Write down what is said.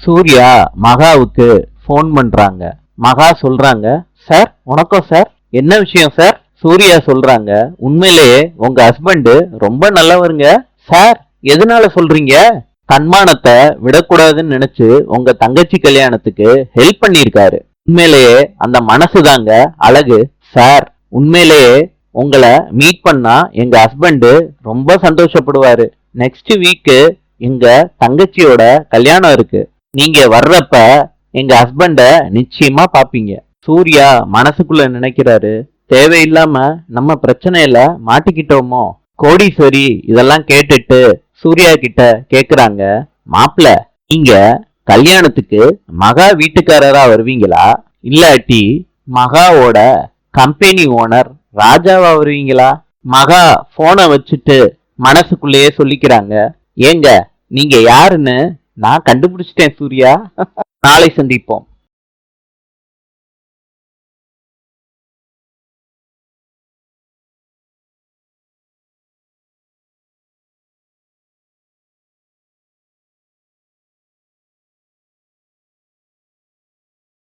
Surya மகாவுக்கு phone பண்றாங்க. மகா சொல்றாங்க, சார் வணக்கம் சார். என்ன விஷயம் சார்? சூர்யா சொல்றாங்க, உண்மையிலேயே உங்க ஹஸ்பண்ட் ரொம்ப நல்லவருங்க. சார் எதனால சொல்றீங்க? தன்மானத்தை விடக்கூடாதுன்னு நினைச்சு உங்க தங்கச்சி கல்யாணத்துக்கு ஹெல்ப் பண்ணிருக்காரு. உண்மையிலேயே அந்த மனசுதாங்க அழகு. சார் உண்மையிலேயே உங்களை மீட் பண்ணா எங்க ஹஸ்பண்ட் ரொம்ப சந்தோஷப்படுவாரு. நெக்ஸ்ட் வீக்கு எங்க தங்கச்சியோட கல்யாணம் இருக்கு. நீங்க வர்றப்ப எங்க ஹஸ்பண்ட நிச்சயமா பாப்பீங்க. சூர்யா மனசுக்குள்ள நினைக்கிறாரு, தேவையில்லாம நம்ம பிரச்சனையில மாட்டிக்கிட்டோமோ. கோடீஸ்வரி இதெல்லாம் கேட்டுட்டு சூர்யா கிட்ட கேக்குறாங்க, மாப்பிள நீங்க கல்யாணத்துக்கு மகா வீட்டுக்காரரா வருவீங்களா, இல்லாட்டி மகாவோட கம்பெனி ஓனர் ராஜாவா வருவீங்களா? மகா போனை வச்சுட்டு மனசுக்குள்ளேயே சொல்லிக்கிறாங்க, ஏங்க நீங்க யாருன்னு நான் கண்டுபிடிச்சிட்டேன் சூர்யா. நாளை சந்திப்போம்.